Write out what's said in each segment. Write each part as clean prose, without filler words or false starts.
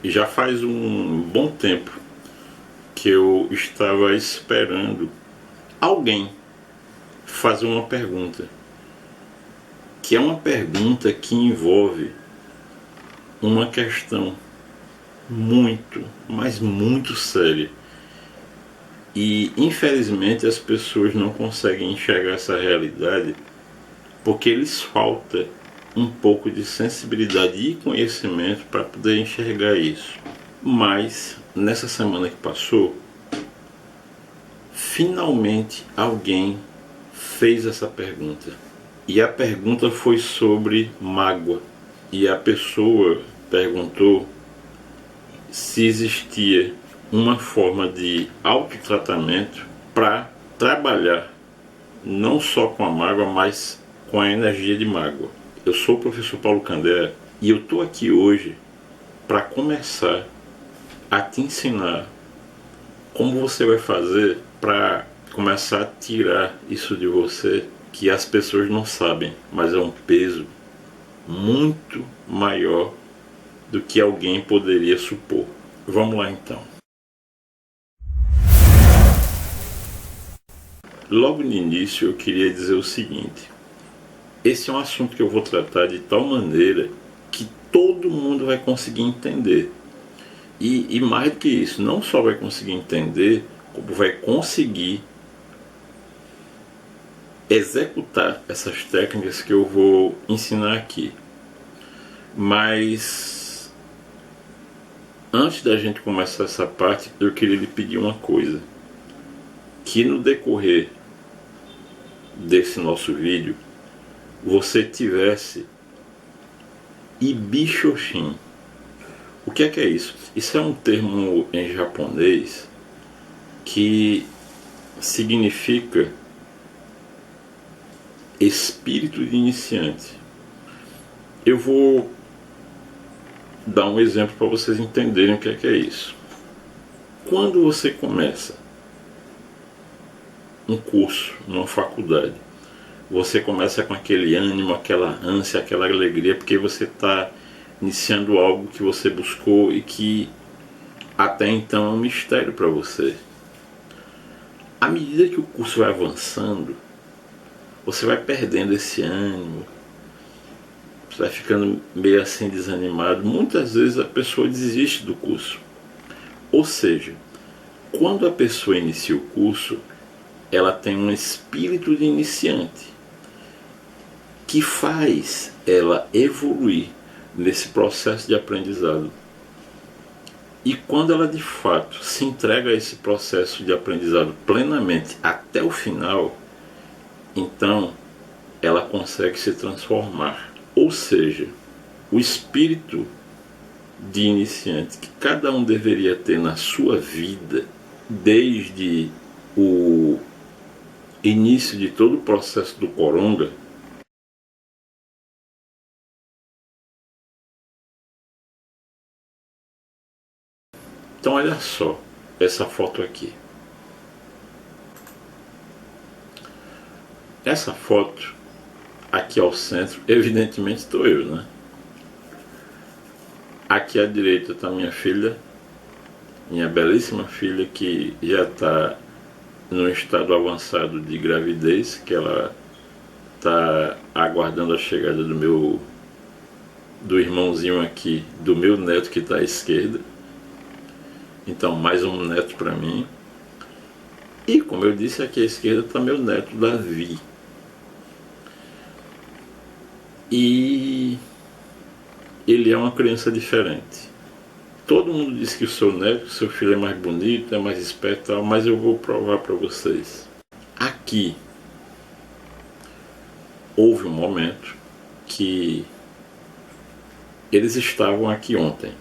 Já faz um bom tempo que eu estava esperando alguém fazer uma pergunta, que é uma pergunta que envolve uma questão muito, mas muito séria. E infelizmente as pessoas não conseguem enxergar essa realidade porque lhes falta um pouco de sensibilidade e conhecimento para poder enxergar isso. Mas nessa semana que passou, finalmente alguém fez essa pergunta. E a pergunta foi sobre mágoa. E a pessoa perguntou se existia uma forma de autotratamento para trabalhar não só com a mágoa, mas com a energia de mágoa. Eu sou o professor Paulo Candé e eu estou aqui hoje para começar a te ensinar como você vai fazer para começar a tirar isso de você que as pessoas não sabem, mas é um peso muito maior do que alguém poderia supor. Vamos lá então. Logo no início eu queria dizer o seguinte: esse é um assunto que eu vou tratar de tal maneira que todo mundo vai conseguir entender. E mais do que isso, não só vai conseguir entender, como vai conseguir executar essas técnicas que eu vou ensinar aqui. Mas antes da gente começar essa parte, eu queria lhe pedir uma coisa: que no decorrer desse nosso vídeo você tivesse Ibishoshin. O que é isso? Isso é um termo em japonês que significa espírito de iniciante. Eu vou dar um exemplo para vocês entenderem o que é isso. Quando você começa um curso numa faculdade, você começa com aquele ânimo, aquela ânsia, aquela alegria, porque você está iniciando algo que você buscou e que até então é um mistério para você. À medida que o curso vai avançando, você vai perdendo esse ânimo, você vai ficando meio assim desanimado. Muitas vezes a pessoa desiste do curso. Ou seja, quando a pessoa inicia o curso, ela tem um espírito de iniciante que faz ela evoluir nesse processo de aprendizado. E quando ela de fato se entrega a esse processo de aprendizado plenamente até o final, então ela consegue se transformar. Ou seja, o espírito de iniciante que cada um deveria ter na sua vida, desde o início de todo o processo do Coronga. Então olha só essa foto aqui. Essa foto aqui ao centro, evidentemente estou eu, né? Aqui à direita está minha filha, minha belíssima filha, que já está num estado avançado de gravidez, que ela está aguardando a chegada do irmãozinho aqui, do meu neto que está à esquerda. Então mais um neto para mim. E como eu disse, aqui à esquerda está meu neto Davi. E ele é uma criança diferente. Todo mundo diz que o seu neto, o seu filho é mais bonito, é mais esperto, mas eu vou provar para vocês. Aqui houve um momento que eles estavam aqui ontem,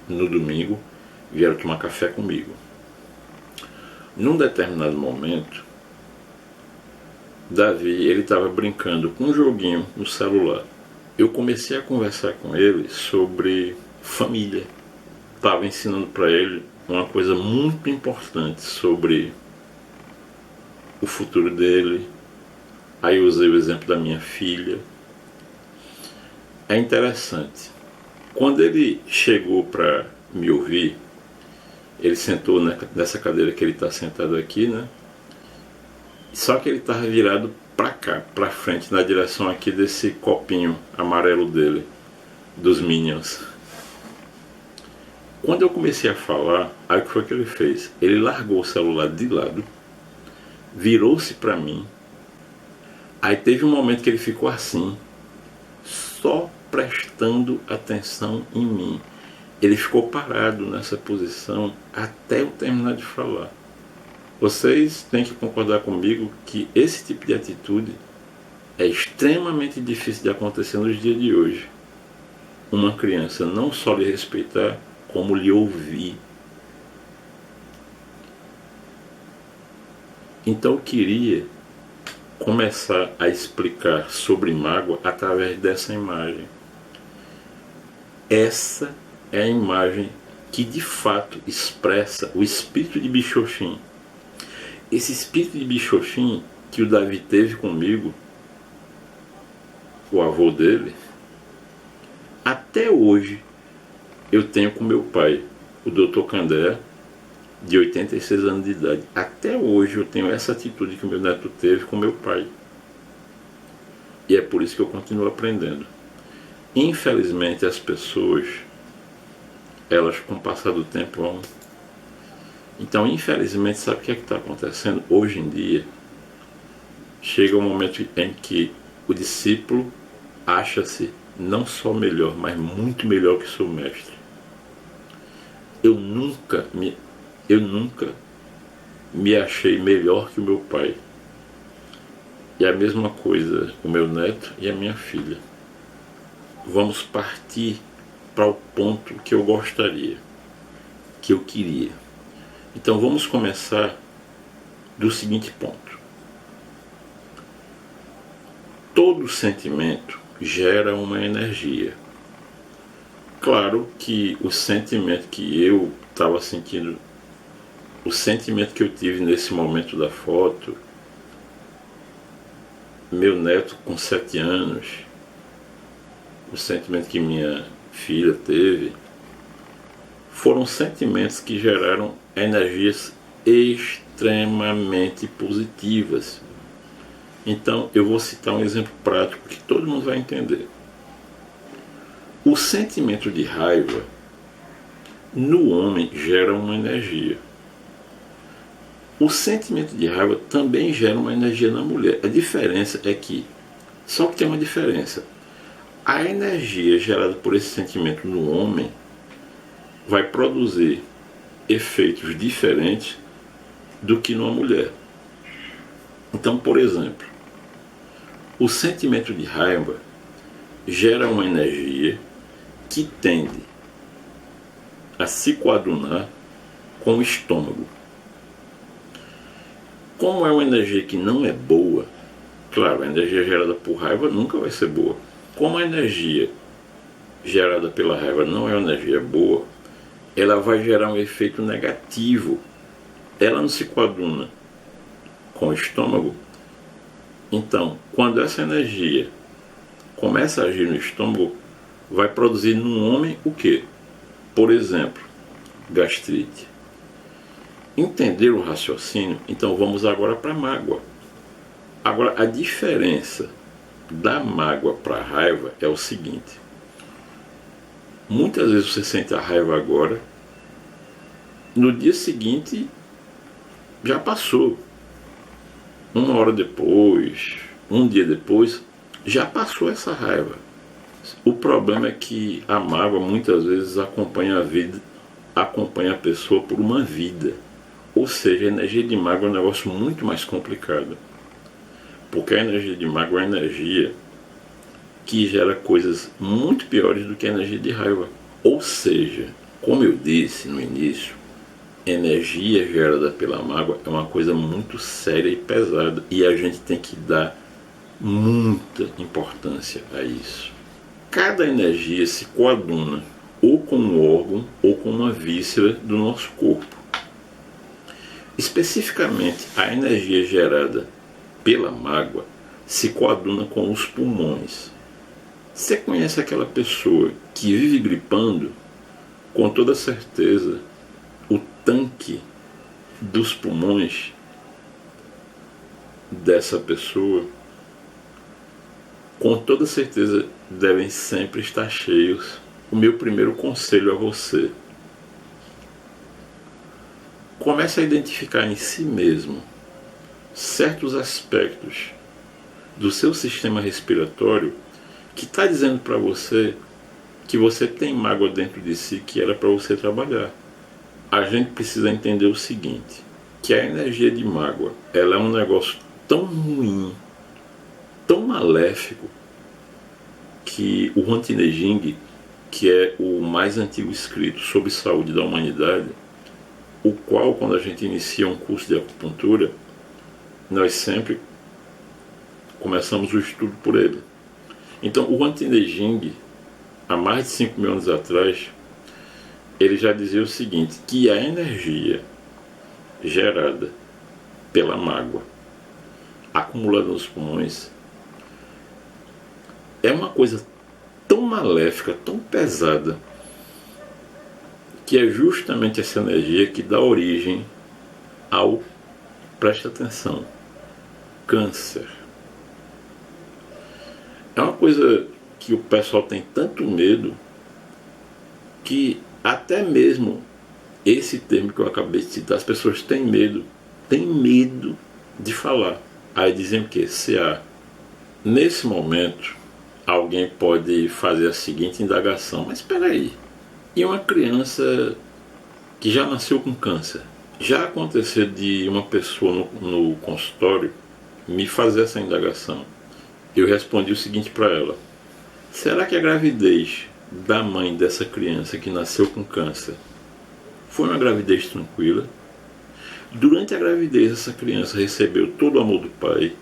no domingo, vieram tomar café comigo. Num determinado momento, Davi, ele estava brincando com um joguinho no celular. Eu comecei a conversar com ele sobre família. Estava ensinando para ele uma coisa muito importante sobre o futuro dele. Aí eu usei o exemplo da minha filha. É interessante. Quando ele chegou para me ouvir, ele sentou nessa cadeira que ele está sentado aqui, né? Só que ele estava virado para cá, para frente, na direção aqui desse copinho amarelo dele, dos Minions. Quando eu comecei a falar, aí o que foi que ele fez? Ele largou o celular de lado, virou-se para mim, aí teve um momento que ele ficou assim, só prestando atenção em mim. Ele ficou parado nessa posição até eu terminar de falar. Vocês têm que concordar comigo que esse tipo de atitude é extremamente difícil de acontecer nos dias de hoje. Uma criança não só lhe respeitar, como lhe ouvir. Então eu queria começar a explicar sobre mágoa através dessa imagem. Essa é a imagem que de fato expressa o espírito de Bixoxim. Esse espírito de Bixoxim que o Davi teve comigo, o avô dele, até hoje eu tenho com meu pai, o Dr. Candé, de 86 anos de idade. Até hoje eu tenho essa atitude que o meu neto teve com meu pai. E é por isso que eu continuo aprendendo. Infelizmente as pessoas, elas com o passar do tempo vão... Então infelizmente, sabe o que é que está acontecendo? Hoje em dia, chega um momento em que o discípulo acha-se não só melhor, mas muito melhor que seu mestre. Eu nunca me achei melhor que o meu pai. E a mesma coisa o meu neto e a minha filha. Vamos partir para o ponto que eu gostaria, que eu queria. Então vamos começar do seguinte ponto. Todo sentimento gera uma energia. Claro que o sentimento que eu estava sentindo, o sentimento que eu tive nesse momento da foto, meu neto com 7 anos, o sentimento que minha filha teve, foram sentimentos que geraram energias extremamente positivas. Então eu vou citar um exemplo prático que todo mundo vai entender. O sentimento de raiva no homem gera uma energia. O sentimento de raiva também gera uma energia na mulher. A diferença é que, só que tem uma diferença. A energia gerada por esse sentimento no homem vai produzir efeitos diferentes do que numa mulher. Então, por exemplo, o sentimento de raiva gera uma energia que tende a se coadunar com o estômago. Como é uma energia que não é boa, claro, a energia gerada por raiva nunca vai ser boa. Como a energia gerada pela raiva não é uma energia boa, ela vai gerar um efeito negativo. Ela não se coaduna com o estômago. Então, quando essa energia começa a agir no estômago, vai produzir no homem o quê? Por exemplo, gastrite. Entender o raciocínio? Então vamos agora para a mágoa. Agora, a diferença da mágoa para a raiva é o seguinte. Muitas vezes você sente a raiva agora, no dia seguinte já passou. Uma hora depois, um dia depois, já passou essa raiva. O problema é que a mágoa muitas vezes acompanha a vida, acompanha a pessoa por uma vida. Ou seja, a energia de mágoa é um negócio muito mais complicado. Porque a energia de mágoa é uma energia que gera coisas muito piores do que a energia de raiva. Ou seja, como eu disse no início, energia gerada pela mágoa é uma coisa muito séria e pesada. E a gente tem que dar muita importância a isso. Cada energia se coaduna ou com um órgão ou com uma víscera do nosso corpo. Especificamente, a energia gerada pela mágoa se coaduna com os pulmões. Você conhece aquela pessoa que vive gripando? Com toda certeza, o tanque dos pulmões dessa pessoa, com toda certeza, devem sempre estar cheios. O meu primeiro conselho a você: comece a identificar em si mesmo certos aspectos do seu sistema respiratório que está dizendo para você que você tem mágoa dentro de si que era para você trabalhar. A gente precisa entender o seguinte, que a energia de mágoa, ela é um negócio tão ruim, tão maléfico, que o Huan Tinejing, que é o mais antigo escrito sobre saúde da humanidade, o qual, quando a gente inicia um curso de acupuntura, nós sempre começamos o estudo por ele. Então, o Huan Tinejing, há mais de 5.000 anos atrás, ele já dizia o seguinte, que a energia gerada pela mágoa acumulada nos pulmões é uma coisa tão maléfica, tão pesada, que é justamente essa energia que dá origem ao, preste atenção, câncer. É uma coisa que o pessoal tem tanto medo que até mesmo esse termo que eu acabei de citar, as pessoas têm medo de falar. Aí dizem o que? CA. Nesse momento, alguém pode fazer a seguinte indagação, mas espera aí, e uma criança que já nasceu com câncer? Já aconteceu de uma pessoa no consultório me fazer essa indagação. Eu respondi o seguinte para ela: será que a gravidez da mãe dessa criança que nasceu com câncer foi uma gravidez tranquila? Durante a gravidez essa criança recebeu todo o amor do pai,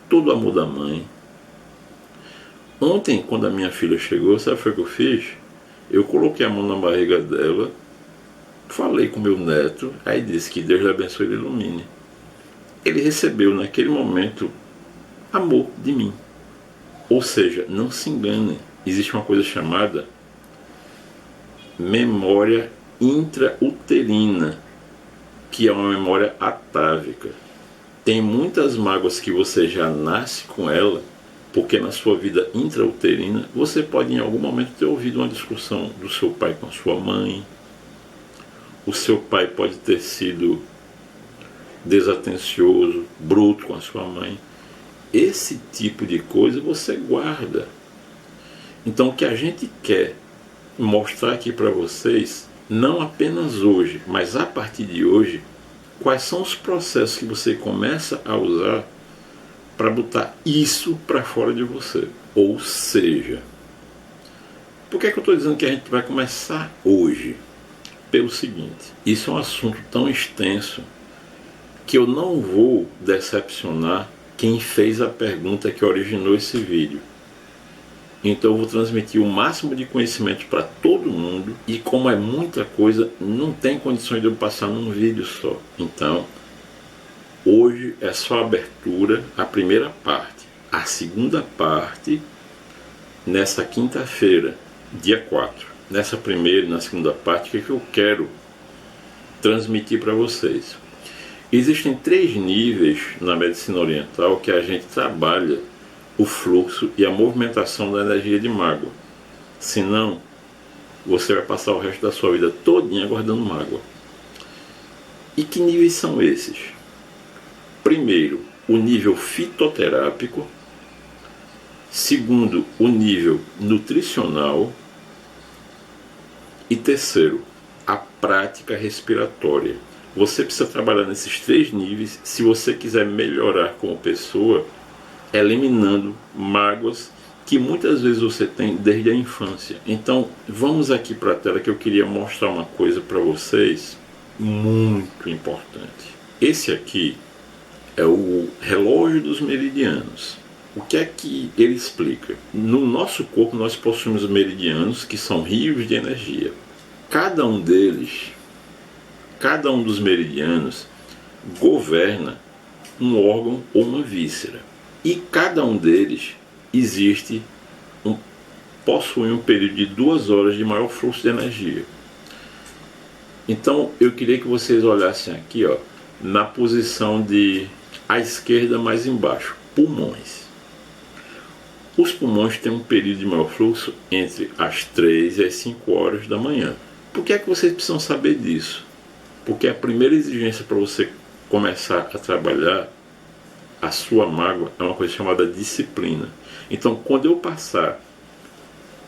todo o amor da mãe. Ontem, quando a minha filha chegou, sabe o que eu fiz? Eu coloquei a mão na barriga dela, falei com meu neto, aí disse que Deus lhe abençoe e lhe ilumine. Ele recebeu naquele momento amor de mim. Ou seja, não se engane, existe uma coisa chamada memória intrauterina, que é uma memória atávica. Tem muitas mágoas que você já nasce com ela, porque na sua vida intrauterina você pode em algum momento ter ouvido uma discussão do seu pai com a sua mãe, o seu pai pode ter sido desatencioso, bruto com a sua mãe. Esse tipo de coisa você guarda. Então o que a gente quer mostrar aqui para vocês, não apenas hoje, mas a partir de hoje, quais são os processos que você começa a usar para botar isso para fora de você. Ou seja, por que eu estou dizendo que a gente vai começar hoje? Pelo seguinte, isso é um assunto tão extenso que eu não vou decepcionar quem fez a pergunta que originou esse vídeo. Então eu vou transmitir o máximo de conhecimento para todo mundo, e como é muita coisa, não tem condições de eu passar num vídeo só. Então, hoje é só a abertura, a primeira parte. A segunda parte, nessa quinta-feira, dia 4. Nessa primeira e na segunda parte, o que eu quero transmitir para vocês? Existem 3 níveis na medicina oriental que a gente trabalha o fluxo e a movimentação da energia de mágoa. Senão, você vai passar o resto da sua vida todinha guardando mágoa. E que níveis são esses? Primeiro, o nível fitoterápico. Segundo, o nível nutricional. E terceiro, a prática respiratória. Você precisa trabalhar nesses 3 níveis se você quiser melhorar como pessoa, eliminando mágoas que muitas vezes você tem desde a infância. Então, vamos aqui para a tela que eu queria mostrar uma coisa para vocês muito importante. Esse aqui é o relógio dos meridianos. O que é que ele explica? No nosso corpo nós possuímos meridianos, que são rios de energia. Cada um dos meridianos governa um órgão ou uma víscera. E cada um deles existe um possuem um período de 2 horas de maior fluxo de energia. Então eu queria que vocês olhassem aqui, ó, na posição de à esquerda mais embaixo, pulmões. Os pulmões têm um período de maior fluxo entre as 3 e as 5 horas da manhã. Por que é que vocês precisam saber disso? Porque a primeira exigência para você começar a trabalhar a sua mágoa é uma coisa chamada disciplina. Então, quando eu passar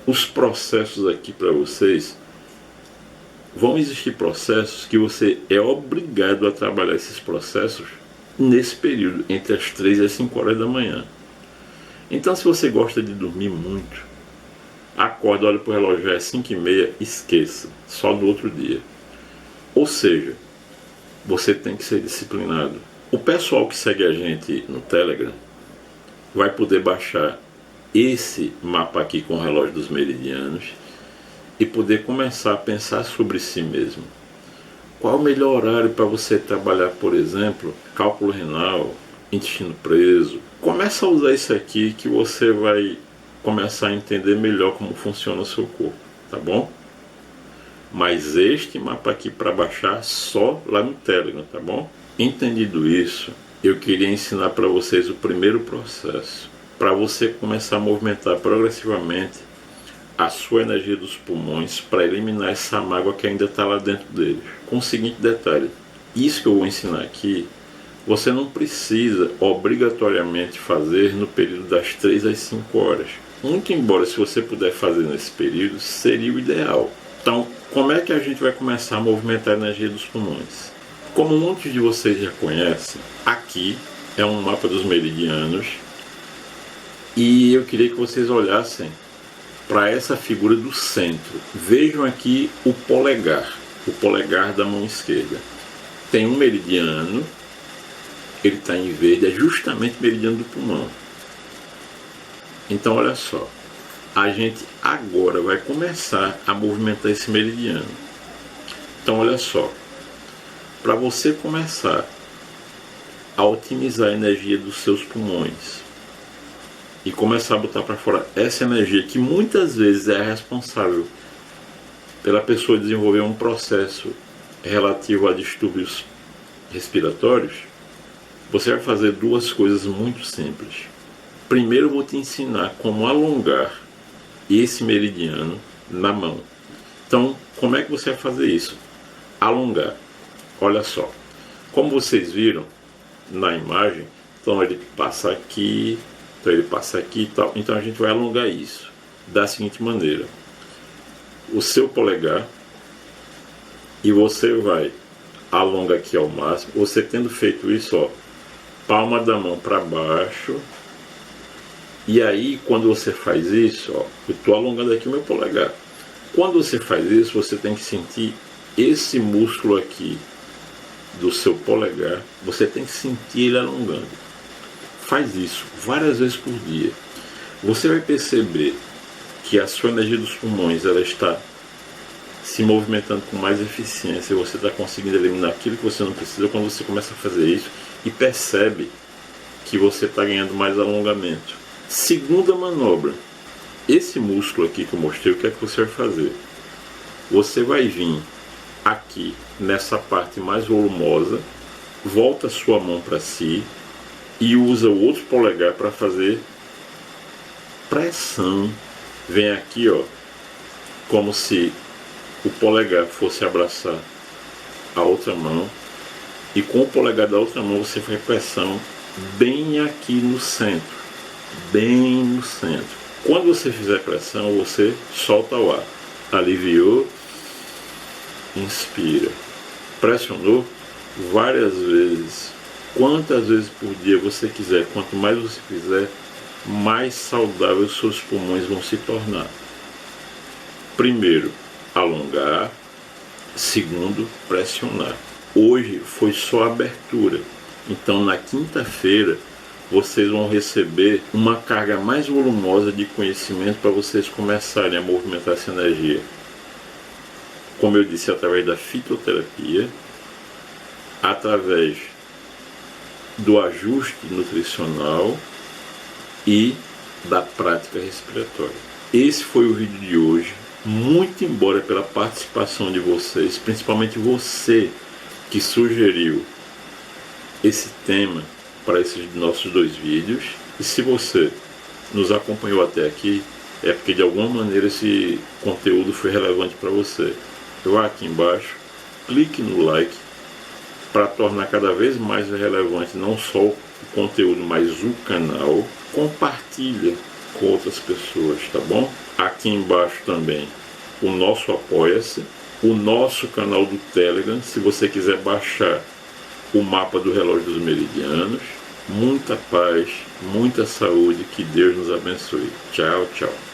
os processos aqui para vocês, vão existir processos que você é obrigado a trabalhar esses processos nesse período, entre as 3 e as 5 horas da manhã. Então, se você gosta de dormir muito, acorda, olha para o relógio, é 5h30, esqueça, só no outro dia. Ou seja, você tem que ser disciplinado. O pessoal que segue a gente no Telegram vai poder baixar esse mapa aqui com o relógio dos meridianos e poder começar a pensar sobre si mesmo. Qual o melhor horário para você trabalhar, por exemplo, cálculo renal, intestino preso? Começa a usar isso aqui que você vai começar a entender melhor como funciona o seu corpo, tá bom? Mas este mapa aqui para baixar só lá no Telegram, tá bom? Entendido isso, eu queria ensinar para vocês o primeiro processo, para você começar a movimentar progressivamente a sua energia dos pulmões para eliminar essa mágoa que ainda está lá dentro deles. Com o seguinte detalhe, isso que eu vou ensinar aqui, você não precisa obrigatoriamente fazer no período das 3 às 5 horas. Muito embora, se você puder fazer nesse período, seria o ideal. Então, como é que a gente vai começar a movimentar a energia dos pulmões? Como muitos de vocês já conhecem, aqui é um mapa dos meridianos e eu queria que vocês olhassem para essa figura do centro. Vejam aqui o polegar da mão esquerda. Tem um meridiano, ele está em verde, é justamente o meridiano do pulmão. Então olha só, a gente agora vai começar a movimentar esse meridiano. Então olha só, para você começar a otimizar a energia dos seus pulmões e começar a botar para fora essa energia que muitas vezes é responsável pela pessoa desenvolver um processo relativo a distúrbios respiratórios, você vai fazer duas coisas muito simples. Primeiro, eu vou te ensinar como alongar esse meridiano na mão. Então, como é que você vai fazer isso? Alongar. Olha só. Como vocês viram na imagem, então ele passa aqui, então ele passa aqui e tal. Então a gente vai alongar isso da seguinte maneira. O seu polegar, e você vai alongar aqui ao máximo. Você tendo feito isso, ó, palma da mão para baixo. E aí, quando você faz isso, ó, eu estou alongando aqui o meu polegar. Quando você faz isso, você tem que sentir esse músculo aqui do seu polegar, você tem que sentir ele alongando. Faz isso várias vezes por dia. Você vai perceber que a sua energia dos pulmões ela está se movimentando com mais eficiência e você está conseguindo eliminar aquilo que você não precisa quando você começa a fazer isso e percebe que você está ganhando mais alongamento. Segunda manobra, esse músculo aqui que eu mostrei, o que é que você vai fazer? Você vai vir aqui nessa parte mais volumosa, volta a sua mão para si e usa o outro polegar para fazer pressão. Vem aqui, ó, como se o polegar fosse abraçar a outra mão e com o polegar da outra mão você faz pressão bem aqui no centro, bem no centro. Quando você fizer pressão, você solta o ar. Aliviou, inspira. Pressionou várias vezes, quantas vezes por dia você quiser. Quanto mais você fizer, mais saudáveis seus pulmões vão se tornar. Primeiro, alongar. Segundo, pressionar. Hoje foi só abertura. Então na quinta-feira vocês vão receber uma carga mais volumosa de conhecimento para vocês começarem a movimentar essa energia. Como eu disse, através da fitoterapia, através do ajuste nutricional e da prática respiratória. Esse foi o vídeo de hoje. Muito embora pela participação de vocês, principalmente você que sugeriu esse tema para esses nossos 2 vídeos. E se você nos acompanhou até aqui, é porque de alguma maneira esse conteúdo foi relevante para você. Vá aqui embaixo, clique no like para tornar cada vez mais relevante não só o conteúdo, mas o canal. Compartilha com outras pessoas, tá bom? Aqui embaixo também o nosso Apoia-se, o nosso canal do Telegram, se você quiser baixar o mapa do relógio dos meridianos. Muita paz, muita saúde, que Deus nos abençoe. Tchau, tchau.